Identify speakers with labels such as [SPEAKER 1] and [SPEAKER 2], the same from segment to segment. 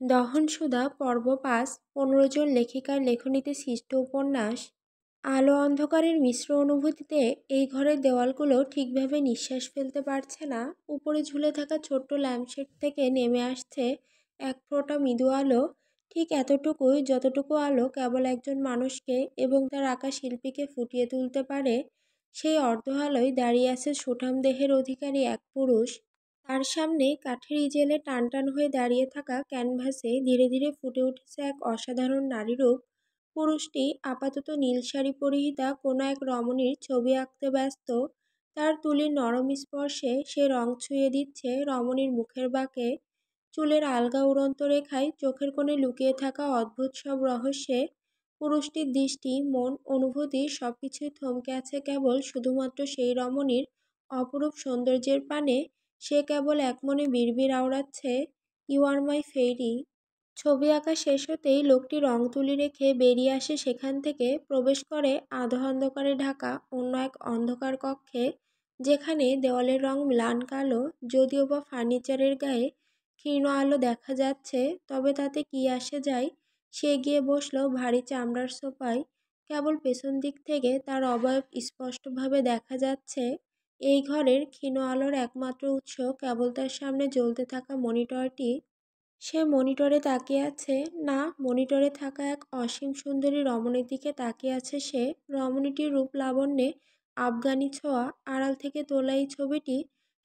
[SPEAKER 1] দহনসুধা পর্ব ৫ ১৫ জন লেখিকার লেখনীতে সৃষ্ট উপন্যাস। আলো অন্ধকারের মিশ্র অনুভূতিতে এই ঘরের দেওয়ালগুলো ঠিকভাবে নিঃশ্বাস ফেলতে পারছে না। উপরে ঝুলে থাকা ছোট্ট ল্যাম্পশেড থেকে নেমে আসছে এক ফোঁটা মৃদু আলো, ঠিক এতটুকুই যতটুকু আলো কেবল একজন মানুষকে এবং তার আঁকা শিল্পীকে ফুটিয়ে তুলতে পারে। সেই অর্ধ আলোয় দাঁড়িয়ে আছে সুঠাম দেহের অধিকারী এক পুরুষ। তার সামনে কাঠের ইজেলে টানটান হয়ে দাঁড়িয়ে থাকা ক্যানভাসে ধীরে ধীরে ফুটে উঠেছে এক অসাধারণ নারীরূপ। পুরুষটি আপাতত নীল শাড়ি পরিহিতা কোনো এক রমণীর ছবি আঁকতে ব্যস্ত। তার তুলির নরম স্পর্শে সে রং ছুঁয়ে দিচ্ছে রমণীর মুখের বাঁকে। চুলের আলগা উড়ন্ত রেখায় চোখের কোণে লুকিয়ে থাকা অদ্ভুত সব রহস্যে পুরুষটির দৃষ্টি, মন, অনুভূতি সবকিছুই থমকে আছে কেবল শুধুমাত্র সেই রমণীর অপরূপ সৌন্দর্যের পানে। সে কেবল একমনে বিড়বিড় আওড়াচ্ছে, ইউ আর মাই ফেইরি। ছবি আঁকা শেষ হতেই লোকটি রং তুলি রেখে বেরিয়ে আসে সেখান থেকে, প্রবেশ করে আধা অন্ধকারে ঢাকা অন্য এক অন্ধকার কক্ষে, যেখানে দেওয়ালের রং ম্লান কালো, যদিও বা ফার্নিচারের গায়ে ক্ষীণ আলো দেখা যাচ্ছে, তবে তাতে কি আসে যায়। সে গিয়ে বসল ভারী চামড়ার সোফায়। কেবল পেছন দিক থেকে তার অবয়ব স্পষ্টভাবে দেখা যাচ্ছে। এই ঘরের ক্ষীণ আলোর একমাত্র উৎস কেবল তার সামনে জ্বলতে থাকা মনিটরটি। সে মনিটরে তাকিয়ে আছে, না, মনিটরে থাকা এক অসীম সুন্দরী রমণীর দিকে তাকিয়ে আছে সে। রমণীটির রূপ লাবণ্যে আফগানি ছোঁয়া। আড়াল থেকে তোলা এই ছবিটি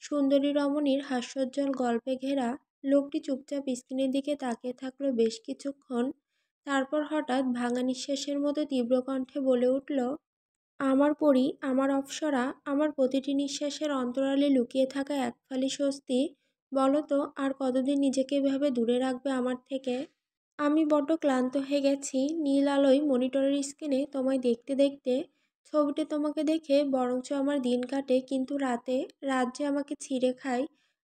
[SPEAKER 1] সুন্দরী রমণীর হাস্যোজ্জ্বল গল্পে ঘেরা। লোকটি চুপচাপ স্ক্রিনের দিকে তাকিয়ে থাকলো বেশ কিছুক্ষণ। তারপর হঠাৎ ভাঙা নিঃশ্বাসের মতো তীব্র কণ্ঠে বলে উঠল, আমার পরী, আমার অপ্সরা, আমার প্রতিটি নিঃশ্বাসের অন্তরালে লুকিয়ে থাকা এক ফালি স্বস্তি। বলো তো, আর কতদিন নিজেকে এভাবে দূরে রাখবে আমার থেকে? আমি বড্ড ক্লান্ত হয়ে গেছি নীল আলোয় মনিটরের স্ক্রিনে তোমায় দেখতে দেখতে। ছবিতে তোমাকে দেখে বরঞ্চ আমার দিন কাটে, কিন্তু রাতে, রাত যে আমাকে ছিঁড়ে খায়।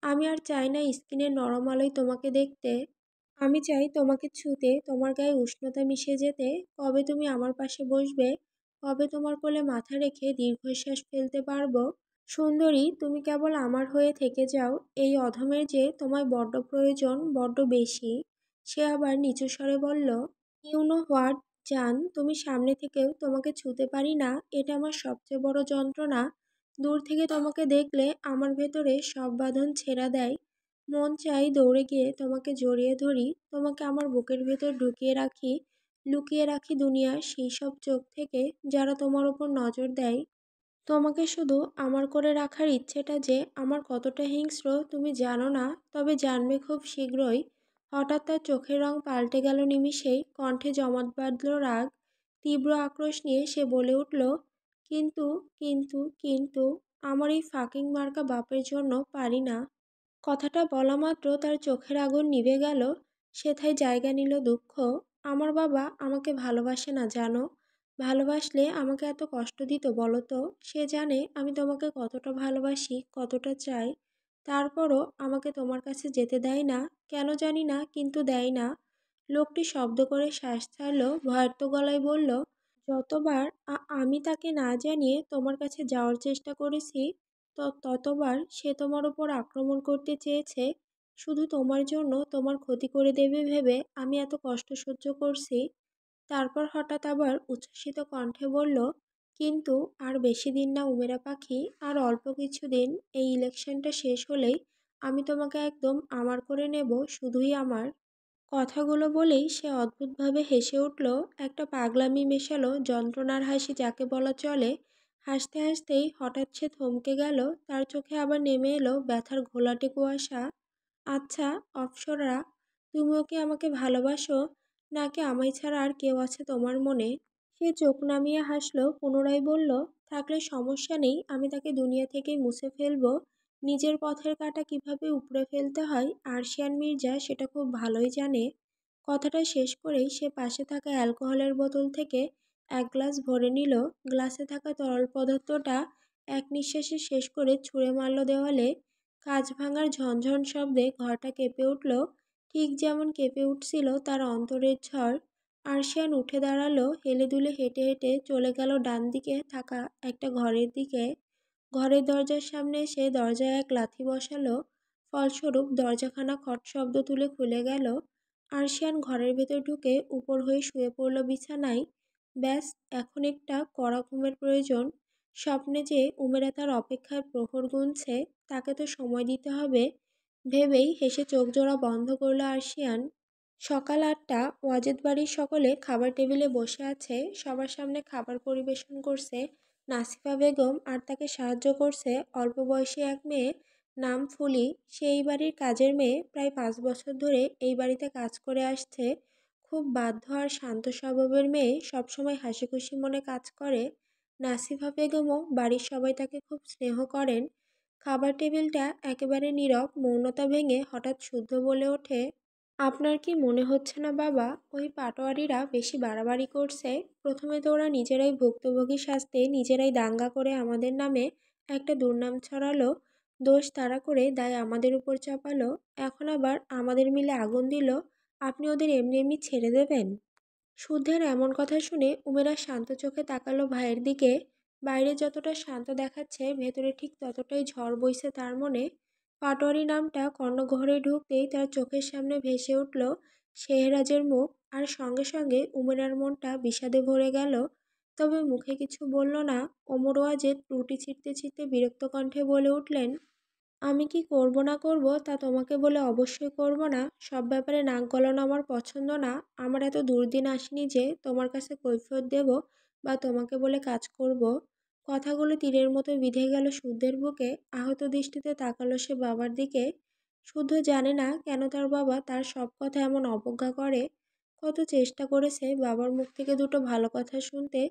[SPEAKER 1] আমি আর চাই না স্ক্রিনের নরম আলোয় তোমাকে দেখতে। আমি চাই তোমাকে ছুঁতে, তোমার গায়ে উষ্ণতা মিশে যেতে। কবে তুমি আমার পাশে বসবে? কবে তোমার কোলে মাথা রেখে দীর্ঘশ্বাস ফেলতে পারবো? সুন্দরী, তুমি কেবল আমার হয়ে থেকে যাও। এই অধমের যে তোমায় বড্ড প্রয়োজন, বড্ড বেশি। সে আবার নিচু স্বরে বলল, ইউ নো হোয়াট জান, তুমি সামনে থেকেও তোমাকে ছুঁতে পারি না, এটা আমার সবচেয়ে বড় যন্ত্রণা। দূর থেকে তোমাকে দেখলে আমার ভেতরে সব বাঁধন ছেড়া দেয়। মন চাই দৌড়ে গিয়ে তোমাকে জড়িয়ে ধরি, তোমাকে আমার বুকের ভেতর ঢুকিয়ে রাখি, লুকিয়ে রাখি দুনিয়ার সেই সব চোখ থেকে যারা তোমার ওপর নজর দেয়। তোমাকে শুধু আমার করে রাখার ইচ্ছেটা যে আমার কতটা হিংস্র তুমি জানো না, তবে জানবে খুব শীঘ্রই। হঠাৎ তার চোখের রং পাল্টে গেল নিমিষেই, কণ্ঠে জমাট বাঁধল রাগ। তীব্র আক্রোশ নিয়ে সে বলে উঠল, কিন্তু, কিন্তু, কিন্তু, আমার এই ফাকিং মার্কা বাপের জন্য পারি না। কথাটা বলা মাত্র তার চোখের আগুন নিভে গেল। সেথায় জায়গা নিল দুঃখ। আমার বাবা আমাকে ভালোবাসে না জানো। ভালোবাসলে আমাকে এত কষ্ট দিত বলো তো? সে জানে আমি তোমাকে কতটা ভালোবাসি, কতটা চাই। তারপরও আমাকে তোমার কাছে যেতে দেয় না। কেন জানি না, কিন্তু দেয় না। লোকটি শব্দ করে শ্বাস ছাড়ল, ভয়ার্ত গলায় বলল, যতবার আমি তাকে না জানিয়ে তোমার কাছে যাওয়ার চেষ্টা করেছি, ততবার সে তোমার ওপর আক্রমণ করতে চেয়েছে। শুধু তোমার জন্য, তোমার ক্ষতি করে দেবে ভেবে আমি এত কষ্ট সহ্য করছি। তারপর হঠাৎ আবার উচ্ছ্বসিত কণ্ঠে বলল, কিন্তু আর বেশি দিন না উমেরা পাখি, আর অল্প কিছু দিন। এই ইলেকশনটা শেষ হলেই আমি তোমাকে একদম আমার করে নেব, শুধুই আমার। কথাগুলো বলেই সে অদ্ভুতভাবে হেসে উঠল, একটা পাগলামি মেশালো যন্ত্রণার হাসি যাকে বলা চলে। হাসতে হাসতেই হঠাৎ সে থমকে গেল, তার চোখে আবার নেমে এলো ব্যথার ঘোলাটে কুয়াশা। আচ্ছা, অপ্সরা, তুমিও কি আমাকে ভালোবাসো, নাকি আমায় ছাড়া আর কেউ আছে তোমার মনে? সে চোখ নামিয়ে হাসল, পুনরায় বলল, থাকলে সমস্যা নেই, আমি তাকে দুনিয়া থেকেই মুছে ফেলবো। নিজের পথের কাঁটা কিভাবে উপড়ে ফেলতে হয় আরশিয়ান মির্জা সেটা খুব ভালোই জানে। কথাটা শেষ করেই সে পাশে থাকা অ্যালকোহলের বোতল থেকে এক গ্লাস ভরে নিল। গ্লাসে থাকা তরল পদার্থটা এক নিঃশ্বাসে শেষ করে ছুঁড়ে মারল দেওয়ালে। কাঁচ ভাঙার ঝনঝন শব্দে ঘরটা কেঁপে উঠল, ঠিক যেমন কেঁপে উঠছিল তার অন্তরের ঝড়। আরশিয়ান উঠে দাঁড়ালো, হেলে দুলে হেঁটে হেঁটে চলে গেল ডান দিকে থাকা একটা ঘরের দিকে। ঘরের দরজার সামনে এসে দরজায় এক লাথি বসালো। ফলস্বরূপ দরজাখানা খট শব্দ তুলে খুলে গেল। আরশিয়ান ঘরের ভেতর ঢুকে উপর হয়ে শুয়ে পড়ল বিছানায়। ব্যাস, এখন একটা কড়া ঘুমের প্রয়োজন। স্বপ্নে যে উমেরা তার অপেক্ষায় প্রহর গুনছে, তাকে তো সময় দিতে হবে ভেবেই হেসে চোখ জোড়া বন্ধ করল আরশিয়ান। সকাল ৮টা। ওয়াজেদ বাড়ির সকলে খাবার টেবিলে বসে আছে। সবার সামনে খাবার পরিবেশন করছে নাসিফা বেগম, আর তাকে সাহায্য করছে অল্প বয়সী এক মেয়ে, নাম ফুলি। সে এই বাড়ির কাজের মেয়ে, প্রায় ৫ বছর ধরে এই বাড়িতে কাজ করে আসছে। খুব বাধ্য আর শান্ত স্বভাবের মেয়ে, সবসময় হাসিখুশি মনে কাজ করে। নাসিফা বেগমও বাড়ির সবাই তাকে খুব স্নেহ করেন। খাবার টেবিলটা একেবারে নীরব। মৌনতা ভেঙে হঠাৎ শুদ্ধ বলে ওঠে, আপনার কি মনে হচ্ছে না বাবা, ওই পাটোয়ারিরা বেশি বাড়াবাড়ি করছে? প্রথমে তো ওরা নিজেরাই ভুক্তভোগী সাজতে নিজেরাই দাঙ্গা করে আমাদের নামে একটা দুর্নাম ছড়ালো, দোষ তাড়া করে দায় আমাদের উপর চাপালো, এখন আবার আমাদের মিলে আগুন দিল। আপনি ওদের এমনি এমনি ছেড়ে দেবেন? শুদ্ধের এমন কথা শুনে উমেরা শান্ত চোখে তাকালো ভাইয়ের দিকে। বাইরে যতটা শান্ত দেখাচ্ছে, ভেতরে ঠিক ততটাই ঝড় বইছে তার মনে। পাটোয়ারি নামটা কর্ণগহ্বরে ঢুকতেই তার চোখের সামনে ভেসে উঠল শেহরাজের মুখ, আর সঙ্গে সঙ্গে উমেরার মনটা বিষাদে ভরে গেল। তবে মুখে কিছু বলল না। ওমর ওয়াজেদ রুটি ছিঁড়তে ছিঁড়তে বিরক্ত কণ্ঠে বলে উঠলেন, আমি কি করব না করব তা তোমাকে বলে অবশ্যই করব না। সব ব্যাপারে নাক গলানো আমার পছন্দ না। আমার এত দুর্দিন আসেনি যে তোমার কাছে কৈফিয়ত দেব বা তোমাকে বলে কাজ করব। কথাগুলো তীরের মতো বিঁধে গেল শুদ্ধের বুকে। আহত দৃষ্টিতে তাকালো সে বাবার দিকে। শুদ্ধ জানে না কেন তার বাবা তার সব কথা এমন অবজ্ঞা করে। কত চেষ্টা করেছে বাবার মুখ থেকে দুটো ভালো কথা শুনতে,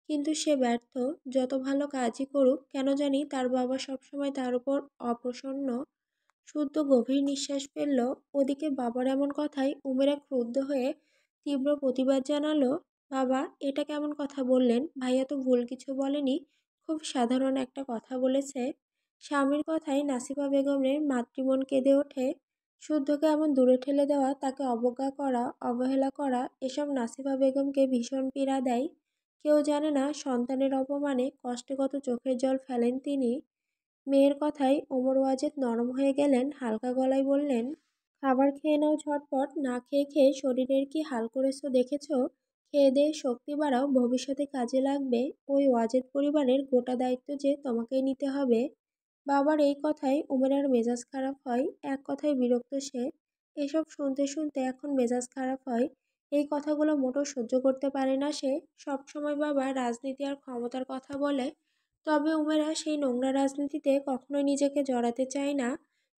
[SPEAKER 1] কিন্তু সে ব্যর্থ। যত ভালো কাজই করুক কেন জানি তার বাবা সবসময় তার উপর অপ্রসন্ন। শুদ্ধ গভীর নিঃশ্বাস ফেলল। ওদিকে বাবার এমন কথায় উমেরা ক্রুদ্ধ হয়ে তীব্র প্রতিবাদ জানালো, বাবা, এটা কেমন কথা বললেন? ভাইয়া তো ভুল কিছু বলেনি, খুব সাধারণ একটা কথা বলেছে। স্বামীর কথায় নাসিফা বেগমের মাতৃমন কেঁদে ওঠে। শুদ্ধকে এমন দূরে ঠেলে দেওয়া, তাকে অবজ্ঞা করা, অবহেলা করা, এসব নাসিফা বেগমকে ভীষণ পীড়া দেয়। কেউ জানে না সন্তানের অপমানে কষ্টে কত চোখের জল ফেলেন তিনি। মেয়ের কথায় ওমর ওয়াজেদ নরম হয়ে গেলেন। হালকা গলায় বললেন, খাবার খেয়ে নাও ঝটপট। না খেয়ে খেয়ে শরীরের কি হাল করেছো দেখেছ? খেয়ে দিয়ে শক্তি বাড়াও, ভবিষ্যতে কাজে লাগবে। ওই ওয়াজেদ পরিবারের গোটা দায়িত্ব যে তোমাকেই নিতে হবে। বাবার এই কথায় উমেরার মেজাজ খারাপ হয়। এক কথায় বিরক্ত সে। এসব শুনতে শুনতে এখন মেজাজ খারাপ হয়। এই কথাগুলো মোটেও সহ্য করতে পারে না সে। সবসময় বাবা রাজনীতি আর ক্ষমতার কথা বলে, তবে উমেরা সেই নোংরা রাজনীতিতে কখনোই নিজেকে জড়াতে চায় না।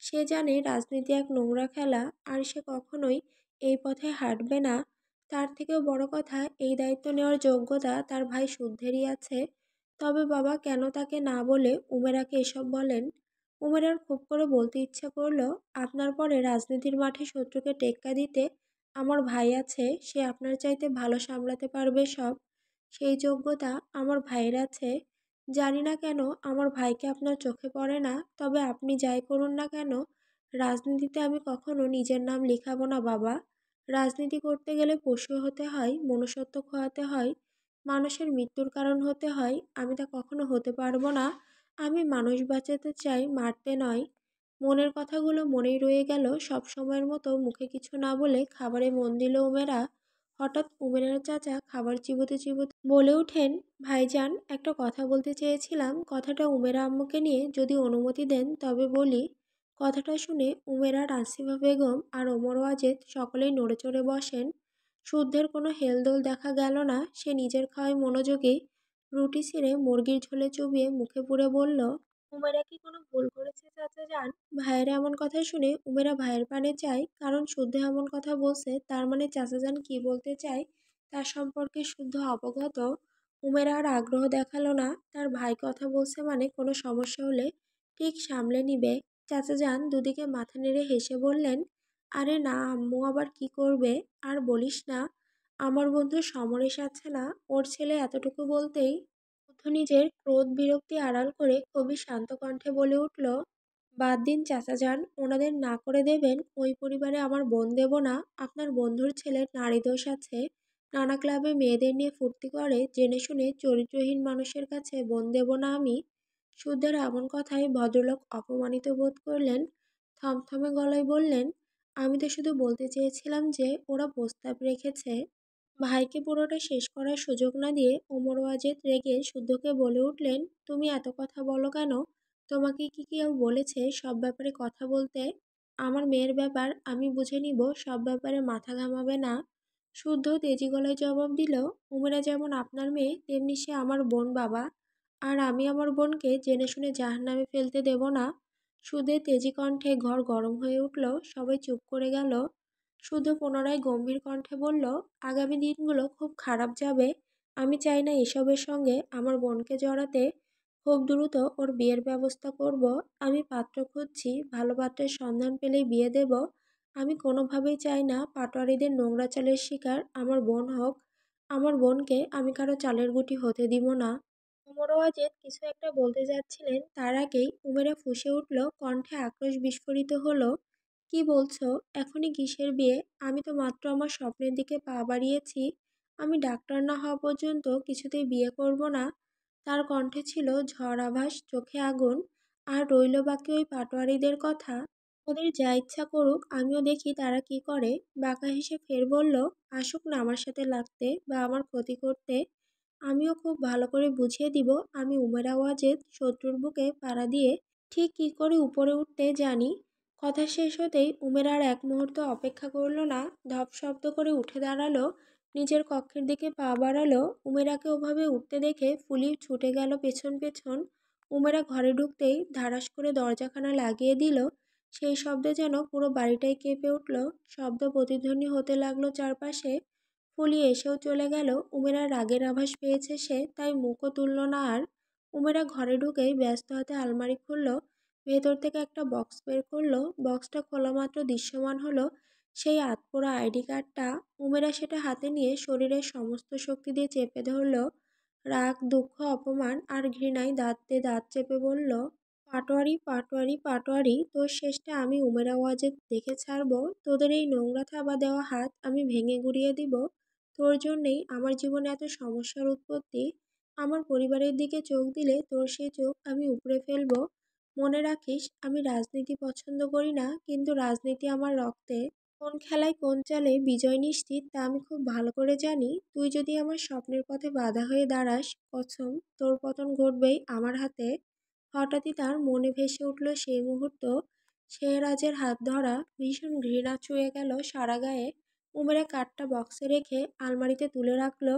[SPEAKER 1] সে জানে রাজনীতি এক নোংরা খেলা, আর সে কখনোই এই পথে হাঁটবে না। তার থেকেও বড় কথা, এই দায়িত্ব নেওয়ার যোগ্যতা তার ভাই শুদ্ধেরই আছে। তবে বাবা কেন তাকে না বলে উমেরাকে এসব বলেন? উমেরার খুব করে বলতে ইচ্ছা করলো, আপনার পরে রাজনীতির মাঠে শত্রুকে টেক্কা দিতে আমার ভাই আছে, সে আপনার চাইতে ভালো সামলাতে পারবে সব। সেই যোগ্যতা আমার ভাইয়ের আছে। জানি না কেন আমার ভাইকে আপনার চোখে পড়ে না। তবে আপনি যাই করুন না কেন, রাজনীতিতে আমি কখনো নিজের নাম লিখাবো না বাবা। রাজনীতি করতে গেলে পশু হতে হয়, মনুষ্যত্ব খোয়াতে হয়, মানুষের মৃত্যুর কারণ হতে হয়। আমি তা কখনো হতে পারবো না। আমি মানুষ বাঁচাতে চাই, মারতে নয়। মনের কথাগুলো মনেই রয়ে গেল। সব সময়ের মতো মুখে কিছু না বলে খাবারে মন দিল উমেরা। হঠাৎ উমেরার চাচা খাবার চিবোতে চিবোতে বলে ওঠেন, ভাইজান, একটা কথা বলতে চেয়েছিলাম। কথাটা উমেরা আম্মুকে নিয়ে যদি অনুমতি দেন তবে বলি। কথাটা শুনে উমেরা, নাসিমা বেগম আর ওমর ওয়াজেদ সকলেই নড়েচড়ে বসেন। শুদ্ধের কোনো হেলদোল দেখা গেল না। সে নিজের খাওয়ায় মনোযোগী। রুটি ছিঁড়ে মুরগির ঝোলে চুবিয়ে মুখে পুরে বলল, উমেরা কি কোনো ভুল করেছে চাচা যান? ভাইয়ের এমন কথা শুনে উমেরা ভাইয়ের পানে চায়, কারণ শুদ্ধ এমন কথা বলছে, তার মানে চাচা যান কি বলতে চায় তার সম্পর্কে শুদ্ধ অবগত। উমেরা আর আগ্রহ দেখালো না। তার ভাই কথা বলছে মানে কোনো সমস্যা হলে ঠিক সামলে নিবে। চাচা যান দুদিকে মাথা নেড়ে হেসে বললেন, আরে না আম্মু, আবার কি করবে? আর বলিস না, আমার বন্ধু সমরেশ আছে না, ওর ছেলে এতটুকু বলতেই শুদ্ধ নিজের ক্রোধ বিরক্তি আড়াল করে খুবই শান্ত কণ্ঠে বলে উঠল, বাদ দিন চাচা যান, ওনাদের না করে দেবেন। ওই পরিবারে আমার বোন দেব না। আপনার বন্ধুর ছেলের নারী দোষ আছে, নানা ক্লাবে মেয়েদের নিয়ে ফুর্তি করে, জেনে শুনে চরিত্রহীন মানুষের কাছে বোন দেব না আমি। শুদ্ধের এমন কথায় ভদ্রলোক অপমানিত বোধ করলেন। থমথমে গলায় বললেন, আমি তো শুধু বলতে চেয়েছিলাম যে ওরা প্রস্তাব রেখেছে। ভাইকে পুরোটা শেষ করার সুযোগ না দিয়ে ওমর ওয়াজেদ রেগে শুদ্ধকে বলে উঠলেন, তুমি এত কথা বলো কেন? তোমাকে কি কেউ বলেছে সব ব্যাপারে কথা বলতে? আমার মেয়ের ব্যাপার আমি বুঝে নিব, সব ব্যাপারে মাথা ঘামাবে না। শুদ্ধ তেজি গলায় জবাব দিল, উমেরা যেমন আপনার মেয়ে তেমনি সে আমার বোন বাবা, আর আমি আমার বোনকে জেনে শুনে জাহান্নামে ফেলতে দেব না। সুধের তেজি কণ্ঠে ঘর গরম হয়ে উঠল, সবাই চুপ করে গেল। শুধু পুনরায় গম্ভীর কণ্ঠে বলল, আগামী দিনগুলো খুব খারাপ যাবে। আমি চাই না এসবের সঙ্গে আমার বোনকে জড়াতে। খুব দ্রুত ওর বিয়ের ব্যবস্থা করব। আমি পাত্র খুঁজছি, ভালো পাত্রের সন্ধান পেলেই বিয়ে দেব। আমি কোনোভাবেই চাই না পাটোয়ারিদের নোংরা চালের শিকার আমার বোন হোক। আমার বোনকে আমি কারো চালের গুটি হতে দিব না। ওমর ওয়াজেদ কিছু একটা বলতে যাচ্ছিলেন, তার আগেই উমেরা ফুঁসে উঠল, কণ্ঠে আক্রোশ বিস্ফোরিত হলো। কি বলছো? এখনই কিসের বিয়ে? আমি তো মাত্র আমার স্বপ্নের দিকে পা বাড়িয়েছি। আমি ডাক্তার না হওয়া পর্যন্ত কিছুতেই বিয়ে করব না। তার কণ্ঠে ছিল ঝড় আভাস, চোখে আগুন। আর রইল বাকি ওই পাটোয়ারিদের কথা। ওদের যা ইচ্ছা করুক, আমিও দেখি তারা কি করে। বাঁকা হেসে ফের বলল, আসুক না আমার সাথে লাগতে বা আমার ক্ষতি করতে। আমিও খুব ভালো করে বুঝিয়ে দিব আমি উমেরা ওয়াজেদ শত্রুর বুকে পাড়া দিয়ে ঠিক কী করে উপরে উঠতে জানি। কথা শেষ হতেই উমের আর এক মুহূর্ত অপেক্ষা করলো না, ধপ শব্দ করে উঠে দাঁড়ালো, নিজের কক্ষের দিকে পা বাড়ালো। উমেরাকে ওভাবে উঠতে দেখে ফুলি ছুটে গেল পেছন পেছন। উমেরা ঘরে ঢুকতেই ধারাস করে দরজাখানা লাগিয়ে দিল। সেই শব্দে যেন পুরো বাড়িটাই কেঁপে উঠল। শব্দ প্রতিধ্বনি হতে লাগলো চারপাশে। ফুলি এসেও চলে গেল। উমেরা রাগের আভাস পেয়েছে সে, তাই মুখও তুলল না আর। উমেরা ঘরে ঢুকেই ব্যস্ত হাতে আলমারি খুলল, ভেতর থেকে একটা বক্স বের করলো। বক্সটা খোলা মাত্র দৃশ্যমান হলো সেই আতপোড়া আইডি কার্ডটা। উমেরা সেটা হাতে নিয়ে শরীরের সমস্ত শক্তি দিয়ে চেপে ধরল। রাগ, দুঃখ, অপমান আর ঘৃণায় দাঁতে দাঁত চেপে বলল, পাটোয়ারি পাটোয়ারি পাটোয়ারি, তোর শেষটা আমি উমেরা ওয়াজেদ দেখে ছাড়বো। তোদের এই নোংরা থাবা দেওয়া হাত আমি ভেঙে গুড়িয়ে দিব। তোর জন্যেই আমার জীবনে এত সমস্যার উৎপত্তি। আমার পরিবারের দিকে চোখ দিলে তোর সেই চোখ আমি উপড়ে ফেলবো। মনে রাখিস, আমি রাজনীতি পছন্দ করি না, কিন্তু রাজনীতি আমার রক্তে। কোন খেলায় কোন চালে বিজয় নিশ্চিত তা আমি খুব ভালো করে জানি। তুই যদি আমার স্বপ্নের পথে বাধা হয়ে দাঁড়াস, কসম, তোর পতন ঘটবেই আমার হাতে। হঠাৎই তার মনে ভেসে উঠল সেই মুহূর্ত। শেহরাজের হাত ধরা, ভীষণ ঘৃণা ছুঁয়ে গেল সারা গায়ে। উমেরা কাঠটা বক্সে রেখে আলমারিতে তুলে রাখলো।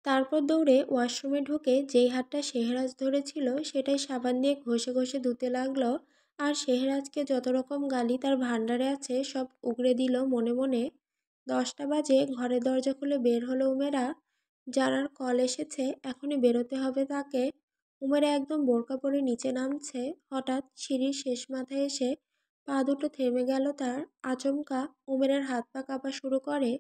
[SPEAKER 1] তারপর দৌড়ে ওয়াশরুমে ঢুকে যেই হাতটা শেহরাজ ধরেছিল সেটাই সাবান দিয়ে ঘষে ঘষে ধুতে লাগলো। আর শেহরাজকে যত রকম গালি তার ভান্ডারে আছে সব উগরে দিল মনে মনে। 10টা বাজে ঘরের দরজা খুলে বের হলো উমেরা। জানার কল এসেছে, এখনই বেরোতে হবে তাকে। উমেরা একদম বোরকা পরে নিচে নামছে, হঠাৎ সিঁড়ির শেষ মাথায় এসে পা দুটো থেমে গেল তার। আচমকা উমেরার হাত পা কাঁপা শুরু করে।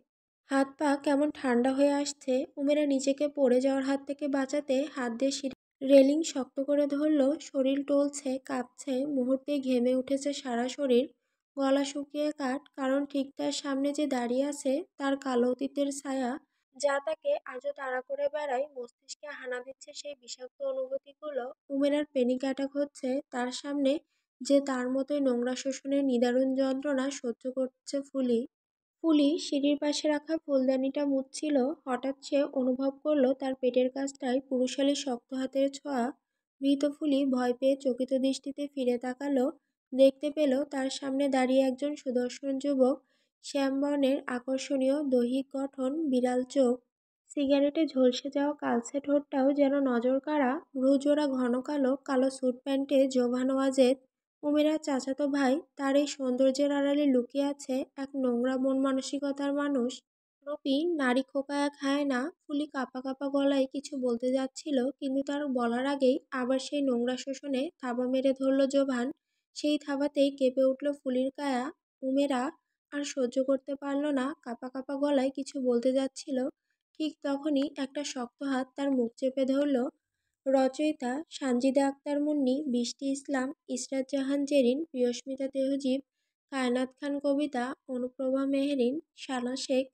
[SPEAKER 1] হাত পা কেমন ঠান্ডা হয়ে আসছে। উমেরা নিজেকে পড়ে যাওয়ার হাত থেকে বাঁচাতে হাত দিয়ে সিঁড়ি রেলিং শক্ত করে ধরল। শরীর টলছে, কাঁপছে, মুহূর্তেই ঘেমে উঠেছে সারা শরীর। গলা শুকিয়ে কাঠ, কারণ ঠিক তার সামনে যে দাঁড়িয়ে আছে তার কালো অতীতের ছায়া, যা তাকে আজও তাড়া করে বেড়ায়। মস্তিষ্কে হানা দিচ্ছে সেই বিষাক্ত অনুভূতিগুলো। উমেরার প্যানিক অ্যাটাক হচ্ছে। তার সামনে যে তার মতোই নোংরা শোষণের নিদারুণ যন্ত্রণা সহ্য করছে ফুলি। ফুলি সিঁড়ির পাশে রাখা ফুলদানিটা মুছছিল। হঠাৎ সে অনুভব করলো তার পেটের কাছটায় পুরুষালী শক্ত হাতের ছোঁয়া। ভীত ফুলি ভয় পেয়ে চকিত দৃষ্টিতে ফিরে তাকালো। দেখতে পেল তার সামনে দাঁড়িয়ে একজন সুদর্শন যুবক। শ্যামবর্ণের, আকর্ষণীয় দৈহিক গঠন, বিড়াল চোখ, সিগারেটে ঝলসে যাওয়া কালচে ঠোঁটটাও যেন নজর কাড়া, ভ্রুজোড়া ঘন কালো, কালো স্যুট প্যান্টে জোভান ওয়াজেদ, উমেরার চাচাতো ভাই। তার এই সৌন্দর্যের আড়ালে লুকিয়ে আছে এক নোংরা মন মানসিকতার মানুষ। রূপী নারী খোকা এক হায়না। ফুলি কাঁপা কাঁপা গলায় কিছু বলতে যাচ্ছিল, কিন্তু তার বলার আগেই আবার সেই নোংরা শোষণে থাবা মেরে ধরল জোভান। সেই থাবাতেই কেঁপে উঠল ফুলির কায়া। উমেরা আর সহ্য করতে পারল না, কাঁপা কাঁপা গলায় কিছু বলতে যাচ্ছিল। ঠিক তখনই একটা শক্ত হাত তার মুখ চেপে ধরল। রচয়িতা সানজিদা আক্তার মুন্নি, বৃষ্টি ইসলাম, ইসরাত জাহান জেরিন, প্রিয়স্মিতা তেহজিব, কায়নাত খান কবিতা, অনুপ্রভা মেহরিন, সানা শেখ,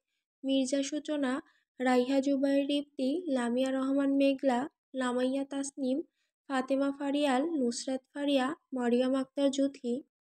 [SPEAKER 1] মির্জা সূচনা, রাইহা জুবাইর রিপ্তি, লামিয়া রহমান মেঘলা, লামাইয়া তাসনিম, ফাতেমা ফারিয়াল, নুসরাত ফারিয়া, মরিয়ম আক্তার জুথি।